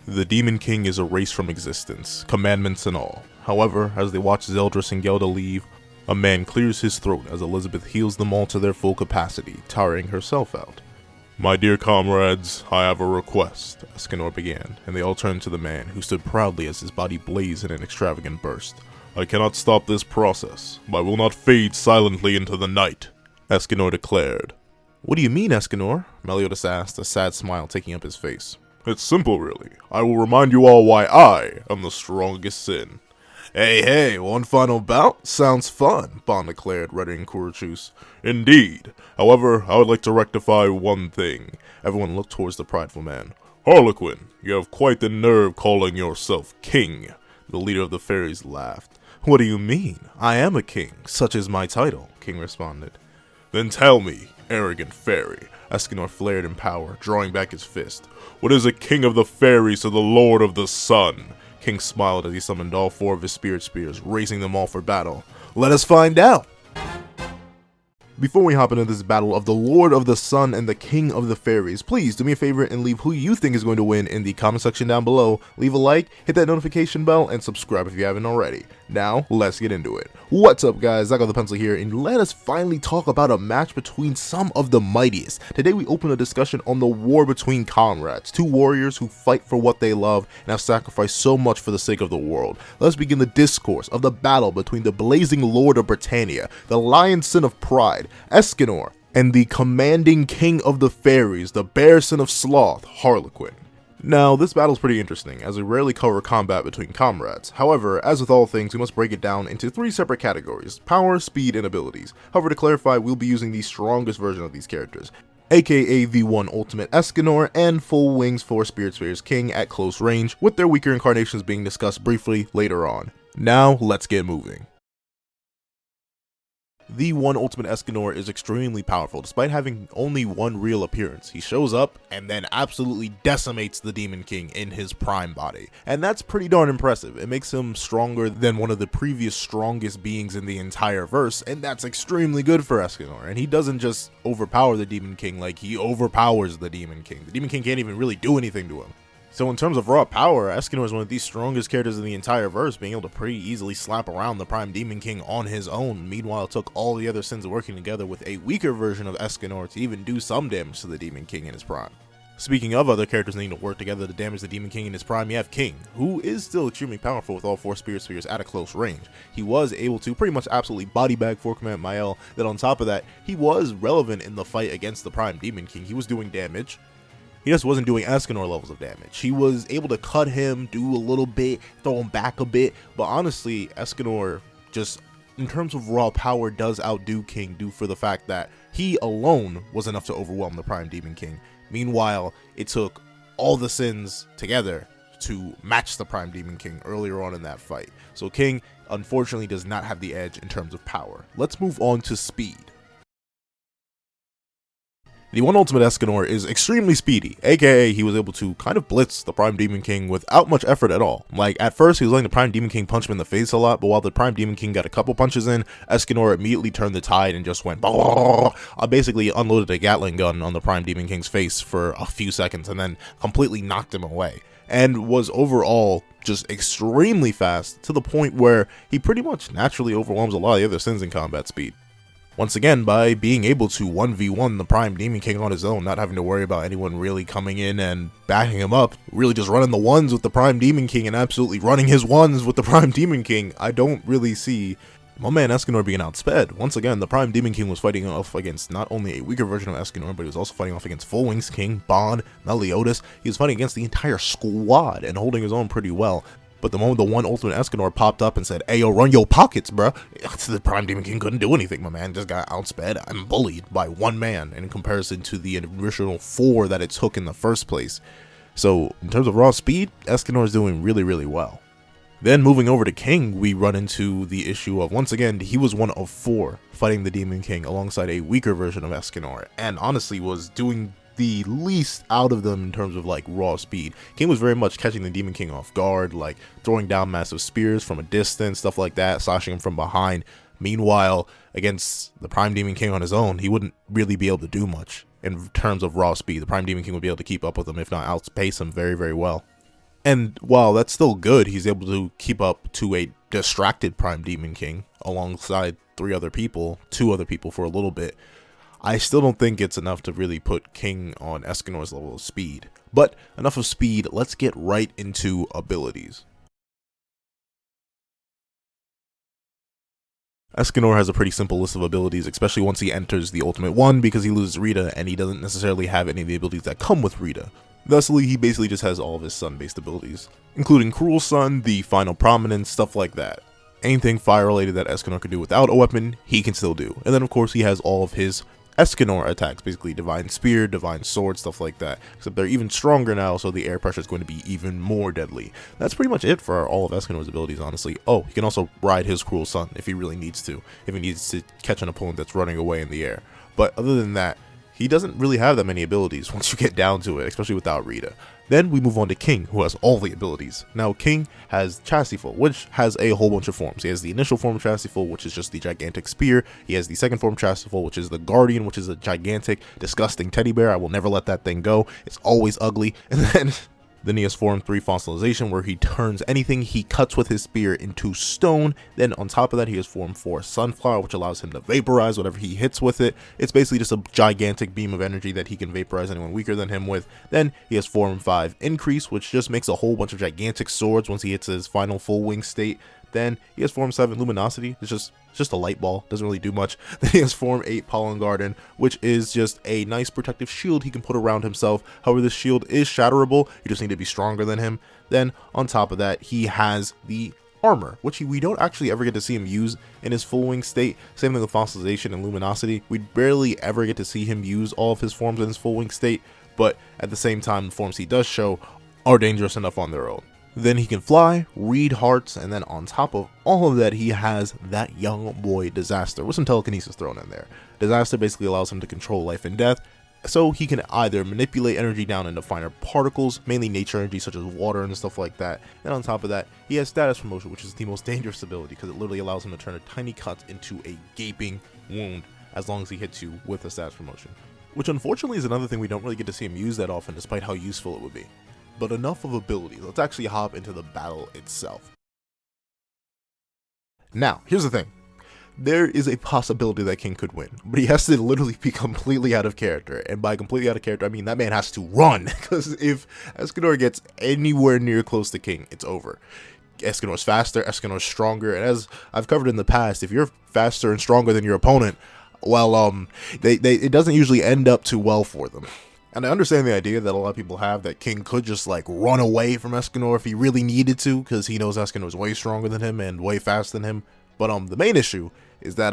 The Demon King is erased from existence, commandments and all. However, as they watch Zeldris and Gelda leave, a man clears his throat as Elizabeth heals them all to their full capacity, tiring herself out. "My dear comrades, I have a request," Escanor began, and they all turned to the man, who stood proudly as his body blazed in an extravagant burst. "I cannot stop this process, but I will not fade silently into the night," Escanor declared. "What do you mean, Escanor?" Meliodas asked, a sad smile taking up his face. "It's simple, really. I will remind you all why I am the strongest sin." Hey, one final bout? Sounds fun, Bond declared, readying Kurochus. "Indeed. However, I would like to rectify one thing." Everyone looked towards the prideful man. "Harlequin, you have quite the nerve calling yourself king." The leader of the fairies laughed. "What do you mean? I am a king. Such is my title," King responded. "Then tell me, arrogant fairy," Escanor flared in power, drawing back his fist. "What is a king of the fairies to the lord of the sun?" King smiled as he summoned all 4 of his spirit spears, raising them all for battle. "Let us find out!" Before we hop into this battle of the Lord of the Sun and the King of the Fairies, please do me a favor and leave who you think is going to win in the comment section down below. Leave a like, hit that notification bell, and subscribe if you haven't already. Now, let's get into it. What's up, guys? I got the pencil here, and let us finally talk about a match between some of the mightiest. Today we open a discussion on the war between comrades, 2 warriors who fight for what they love and have sacrificed so much for the sake of the world. Let's begin the discourse of the battle between the blazing Lord of Britannia, the Lion Sin of Pride, Escanor, and the commanding King of the Fairies, the Bear Sin of Sloth, Harlequin. Now, this battle's pretty interesting, as we rarely cover combat between comrades. However, as with all things, we must break it down into 3 separate categories: power, speed, and abilities. However, to clarify, we'll be using the strongest version of these characters, aka the 1 Ultimate Escanor and Full Wings 4 Spirit Spears King at close range, with their weaker incarnations being discussed briefly later on. Now, let's get moving. The 1 Ultimate Escanor is extremely powerful, despite having only 1 real appearance. He shows up and then absolutely decimates the Demon King in his prime body, and that's pretty darn impressive. It makes him stronger than one of the previous strongest beings in the entire verse, and that's extremely good for Escanor. And he doesn't just overpower the Demon King, like, he overpowers the Demon King. The Demon King can't even really do anything to him. So in terms of raw power, Escanor is one of the strongest characters in the entire verse, being able to pretty easily slap around the Prime Demon King on his own. Meanwhile, it took all the other sins working together with a weaker version of Escanor to even do some damage to the Demon King in his prime. Speaking of other characters needing to work together to damage the Demon King in his prime, you have King, who is still extremely powerful with all 4 Spirit Spears at a close range. He was able to pretty much absolutely body bag 4 Command Mael, that on top of that, he was relevant in the fight against the Prime Demon King. He was doing damage. He just wasn't doing Escanor levels of damage. He was able to cut him, do a little bit, throw him back a bit, but honestly, Escanor, just in terms of raw power, does outdo King due for the fact that he alone was enough to overwhelm the Prime Demon King. Meanwhile, it took all the sins together to match the Prime Demon King earlier on in that fight. So King, unfortunately, does not have the edge in terms of power. Let's move on to speed. The 1 Ultimate Escanor is extremely speedy, aka he was able to kind of blitz the Prime Demon King without much effort at all. Like, at first he was letting the Prime Demon King punch him in the face a lot, but while the Prime Demon King got a couple punches in, Escanor immediately turned the tide and just went basically unloaded a Gatling gun on the Prime Demon King's face for a few seconds and then completely knocked him away. And was overall just extremely fast, to the point where he pretty much naturally overwhelms a lot of the other sins in combat speed. Once again, by being able to 1v1 the Prime Demon King on his own, not having to worry about anyone really coming in and backing him up, really just running the ones with the Prime Demon King and absolutely running his ones with the Prime Demon King, I don't really see my man Escanor being outsped. Once again, the Prime Demon King was fighting off against not only a weaker version of Escanor, but he was also fighting off against Full Wings King, Bond, Meliodas. He was fighting against the entire squad and holding his own pretty well. But the moment the 1 Ultimate Escanor popped up and said, "Hey, yo, run your pockets, bruh," the Prime Demon King couldn't do anything. My man just got outsped and bullied by 1 man in comparison to the original 4 that it took in the first place. So, in terms of raw speed, Escanor is doing really, really well. Then, moving over to King, we run into the issue of, once again, he was 1 of 4 fighting the Demon King alongside a weaker version of Escanor, and honestly was doing the least out of them in terms of like raw speed. King was very much catching the Demon King off guard, like throwing down massive spears from a distance, stuff like that, slashing him from behind. Meanwhile, against the Prime Demon King on his own, he wouldn't really be able to do much in terms of raw speed. The Prime Demon King would be able to keep up with him, if not outpace him very, very well. And while that's still good, he's able to keep up to a distracted Prime Demon King alongside two other people for a little bit. I still don't think it's enough to really put King on Escanor's level of speed. But enough of speed, let's get right into abilities. Escanor has a pretty simple list of abilities, especially once he enters the Ultimate 1, because he loses Rita, and he doesn't necessarily have any of the abilities that come with Rita. Thusly, he basically just has all of his Sun-based abilities, including Cruel Sun, the Final Prominence, stuff like that. Anything fire-related that Escanor could do without a weapon, he can still do. And then, of course, he has all of his Escanor attacks, basically Divine Spear, Divine Sword, stuff like that. Except they're even stronger now, so the air pressure is going to be even more deadly. That's pretty much it for all of Escanor's abilities, honestly. Oh, he can also ride his Cruel Sun if he really needs to, if he needs to catch an opponent that's running away in the air. But other than that, he doesn't really have that many abilities once you get down to it, especially without Rita. Then we move on to King, who has all the abilities. Now, King has Chastyful, which has a whole bunch of forms. He has the initial form of Chastyful, which is just the gigantic spear. He has the second form of Chastyful, which is the Guardian, which is a gigantic, disgusting teddy bear. I will never let that thing go. It's always ugly. And then he has Form 3 Fossilization, where he turns anything he cuts with his spear into stone. Then on top of that, he has Form 4 Sunflower, which allows him to vaporize whatever he hits with it. It's basically just a gigantic beam of energy that he can vaporize anyone weaker than him with. Then he has Form 5 Increase, which just makes a whole bunch of gigantic swords once he hits his final full wing state. Then he has Form 7 Luminosity. It's just a light ball, doesn't really do much. Then he has Form 8 Pollen Garden, which is just a nice protective shield he can put around himself. However, this shield is shatterable. You just need to be stronger than him. Then on top of that, he has the armor, which we don't actually ever get to see him use in his full wing state. Same thing with Fossilization and Luminosity. We barely ever get to see him use all of his forms in his full wing state, but at the same time, the forms he does show are dangerous enough on their own. Then he can fly, read hearts, and then on top of all of that, he has that young boy Disaster with some telekinesis thrown in there. Disaster basically allows him to control life and death, so he can either manipulate energy down into finer particles, mainly nature energy such as water and stuff like that. Then on top of that, he has Status Promotion, which is the most dangerous ability because it literally allows him to turn a tiny cut into a gaping wound as long as he hits you with a Status Promotion. Which unfortunately is another thing we don't really get to see him use that often, despite how useful it would be. But enough of abilities, let's actually hop into the battle itself. Now, here's the thing. There is a possibility that King could win, but he has to literally be completely out of character. And by completely out of character, I mean that man has to run, because if Escanor gets anywhere near close to King, it's over. Escanor's faster, Escanor's stronger, and as I've covered in the past, if you're faster and stronger than your opponent, well, it doesn't usually end up too well for them. And I understand the idea that a lot of people have that King could just like run away from Escanor if he really needed to, because he knows Escanor is way stronger than him and way faster than him. But the main issue is that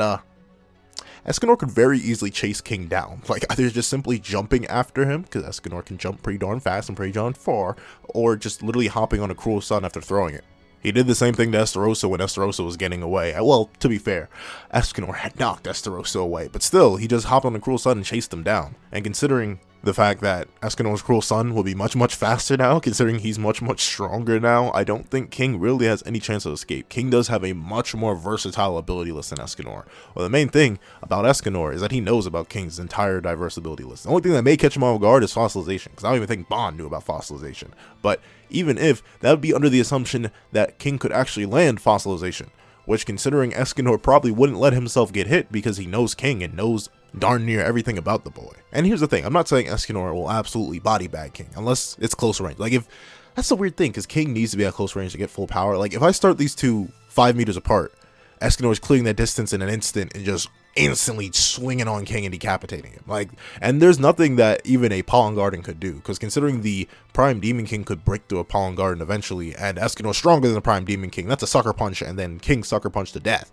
Escanor could very easily chase King down, like either just simply jumping after him, because Escanor can jump pretty darn fast and pretty darn far, or just literally hopping on a Cruel Sun after throwing it. He did the same thing to Estarossa when Estarossa was getting away. Well, to be fair, Escanor had knocked Estarossa away, but still, he just hopped on a Cruel Sun and chased him down. And considering the fact that Escanor's Cruel Sun will be much, much faster now, considering he's much, much stronger now, I don't think King really has any chance of escape. King does have a much more versatile ability list than Escanor. Well, the main thing about Escanor is that he knows about King's entire diverse ability list. The only thing that may catch him off guard is Fossilization, because I don't even think Bond knew about Fossilization. But even if, that would be under the assumption that King could actually land Fossilization, which considering Escanor probably wouldn't let himself get hit because he knows King and knows darn near everything about the boy. And here's the thing, I'm not saying Escanor will absolutely body bag King, unless it's close range. Like, if that's the weird thing, because King needs to be at close range to get full power. Like, if I start these two 5 meters apart, Escanor is clearing that distance in an instant and just instantly swinging on King and decapitating him. Like, and there's nothing that even a Pollen Garden could do, because considering the Prime Demon King could break through a Pollen Garden eventually, and Escanor stronger than the Prime Demon King, that's a sucker punch, and then King sucker punch to death.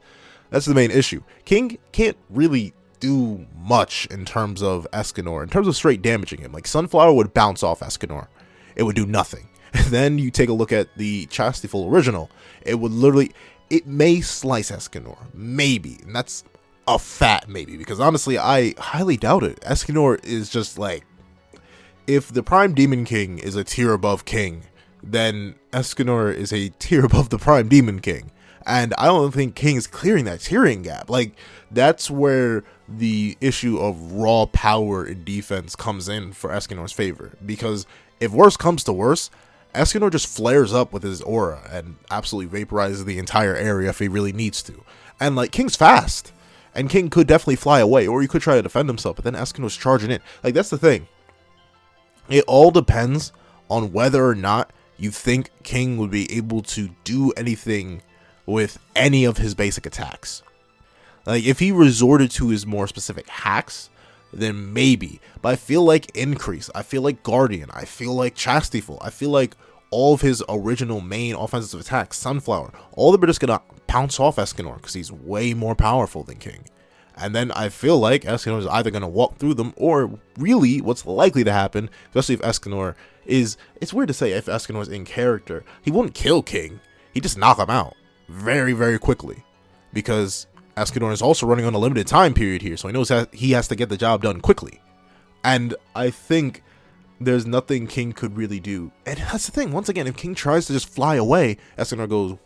That's the main issue. King can't really do much in terms of Escanor, in terms of straight damaging him. Like, Sunflower would bounce off Escanor. It would do nothing. Then you take a look at the Chastyful original. It would literally, it may slice Escanor. Maybe. And that's a fat maybe, because honestly, I highly doubt it. Escanor is just like, if the Prime Demon King is a tier above King, then Escanor is a tier above the Prime Demon King. And I don't think King is clearing that tiering gap. Like, that's where the issue of raw power in defense comes in for Escanor's favor. Because if worse comes to worse, Escanor just flares up with his aura and absolutely vaporizes the entire area if he really needs to. And like, King's fast, and King could definitely fly away, or he could try to defend himself, but then Escanor's charging in. Like, that's the thing. It all depends on whether or not you think King would be able to do anything with any of his basic attacks. Like, if he resorted to his more specific hacks, then maybe. But I feel like Increase, I feel like Guardian, I feel like Chastityful, I feel like all of his original main offensive attacks, Sunflower, all of them are just gonna bounce off Escanor because he's way more powerful than King. And then I feel like Escanor is either gonna walk through them, or really what's likely to happen, especially if Escanor is, it's weird to say if Escanor is in character, he wouldn't kill King, he'd just knock him out very, very quickly, because Escanor is also running on a limited time period here, so he knows that he has to get the job done quickly. And I think there's nothing King could really do. And that's the thing, once again, if King tries to just fly away, Escanor goes,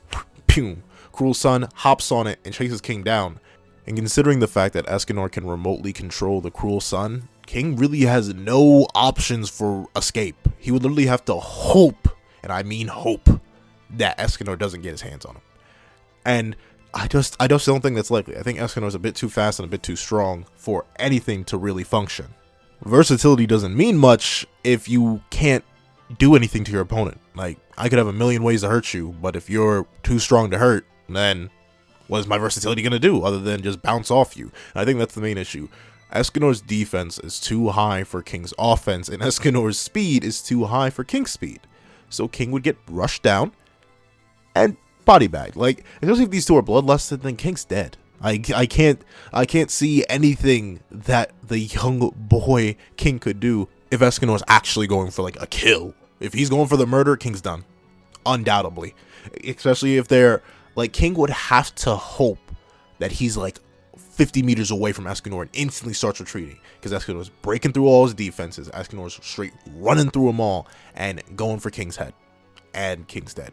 pew, Cruel Sun hops on it and chases King down. And considering the fact that Escanor can remotely control the Cruel Sun, King really has no options for escape. He would literally have to hope, and I mean hope, that Escanor doesn't get his hands on him. And I just don't think that's likely. I think Escanor is a bit too fast and a bit too strong for anything to really function. Versatility doesn't mean much if you can't do anything to your opponent. Like, I could have a million ways to hurt you, but if you're too strong to hurt, then what is my versatility going to do other than just bounce off you? And I think that's the main issue. Escanor's defense is too high for King's offense, and Escanor's speed is too high for King's speed. So King would get rushed down and body bagged. Like, especially if these two are bloodlusted, then King's dead. I can't see anything that the young boy King could do if Escanor is actually going for like a kill. If he's going for the murder, King's done, undoubtedly. Especially if they're like, King would have to hope that he's like 50 meters away from Escanor and instantly starts retreating, because Escanor is breaking through all his defenses. Escanor is straight running through them all and going for King's head, and King's dead.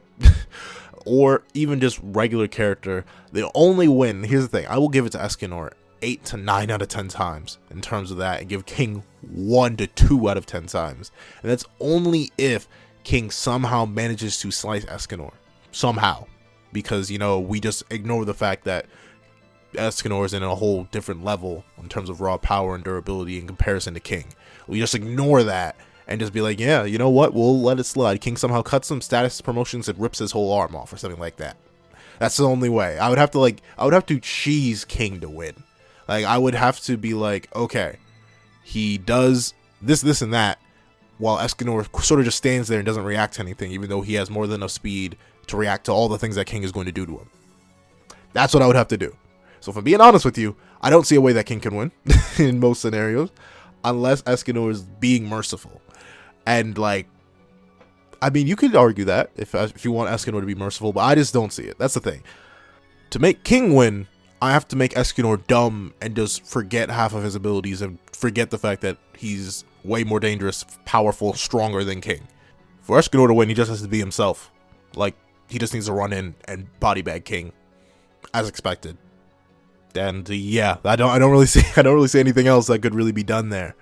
Or even just regular character, the only win, here's the thing, I will give it to Escanor 8 to 9 out of 10 times in terms of that, and give King 1 to 2 out of 10 times. And that's only if King somehow manages to slice Escanor. Somehow. Because, you know, we just ignore the fact that Escanor is in a whole different level in terms of raw power and durability in comparison to King. We just ignore that and just be like, yeah, you know what, we'll let it slide. King somehow cuts some status promotions and rips his whole arm off or something like that. That's the only way. I would have to cheese King to win. Like, I would have to be like, okay, he does this, and that, while Escanor sort of just stands there and doesn't react to anything, even though he has more than enough speed to react to all the things that King is going to do to him. That's what I would have to do. So if I'm being honest with you, I don't see a way that King can win in most scenarios, unless Escanor is being merciful. And like, I mean, you could argue that if you want Escanor to be merciful, but I just don't see it. That's the thing. To make King win, I have to make Escanor dumb and just forget half of his abilities and forget the fact that he's way more dangerous, powerful, stronger than King. For Escanor to win, he just has to be himself. Like, he just needs to run in and body bag King, as expected. And yeah, I don't really see anything else that could really be done there.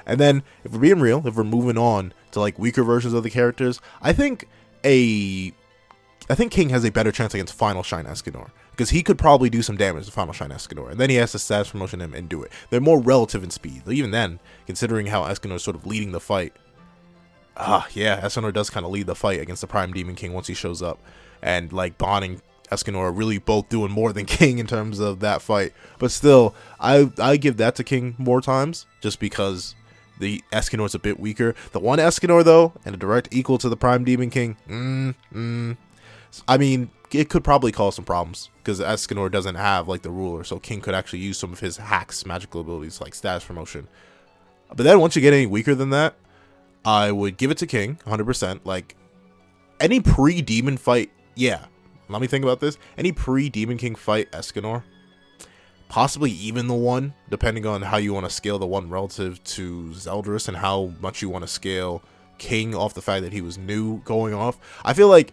And then, if we're being real, if we're moving on to like weaker versions of the characters, I think King has a better chance against Final Shine Escanor, because he could probably do some damage to Final Shine Escanor, and then he has to status promotion him and do it. They're more relative in speed. Even then, considering how Escanor is sort of leading the fight, yeah, Escanor does kind of lead the fight against the Prime Demon King once he shows up, and like Bon and Escanor are really both doing more than King in terms of that fight. But still, I give that to King more times, just because the Escanor is a bit weaker. The one Escanor though, and a direct equal to the Prime Demon King, I mean, it could probably cause some problems, because Escanor doesn't have like the ruler, so King could actually use some of his hacks, magical abilities like status promotion. But then once you get any weaker than that, I would give it to King 100%. Like, any pre-demon fight, yeah, let me think about this. Any pre-Demon King fight Escanor, possibly even the one, depending on how you want to scale the one relative to Zeldris and how much you want to scale King off the fact that he was new going off. I feel like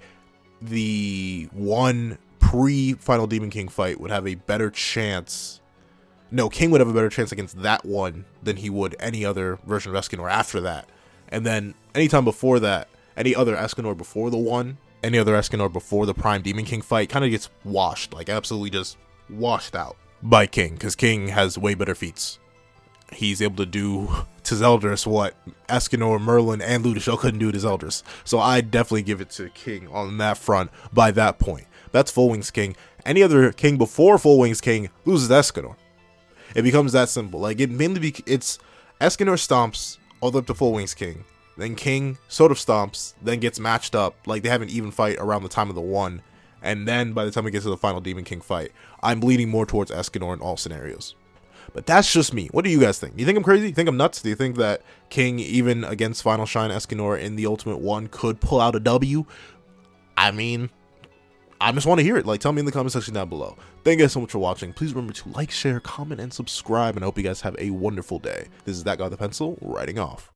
the one pre-Final Demon King fight would have a better chance. No, King would have a better chance against that one than he would any other version of Escanor after that. And then anytime before that, Any other Escanor before the 1, any other Escanor before the Prime Demon King fight kind of gets washed, like absolutely just washed out by King, because King has way better feats. He's able to do to Zeldris what Escanor, Merlin, and Ludishel couldn't do to Zeldris. So I definitely give it to King on that front by that point. That's Full Wings King. Any other King before Full Wings King loses Escanor. It becomes that simple. Like, it mainly it's Escanor stomps all the way up to Full Wings King. Then King sort of stomps, then gets matched up. Like, they have an even fight around the time of the 1. And then by the time it gets to the final Demon King fight, I'm leaning more towards Escanor in all scenarios. But that's just me. What do you guys think? Do you think I'm crazy? Do you think I'm nuts? Do you think that King, even against Final Shine Escanor in the Ultimate 1, could pull out a W? I mean, I just want to hear it. Like, tell me in the comment section down below. Thank you guys so much for watching. Please remember to like, share, comment, and subscribe. And I hope you guys have a wonderful day. This is That Guy with the Pencil, writing off.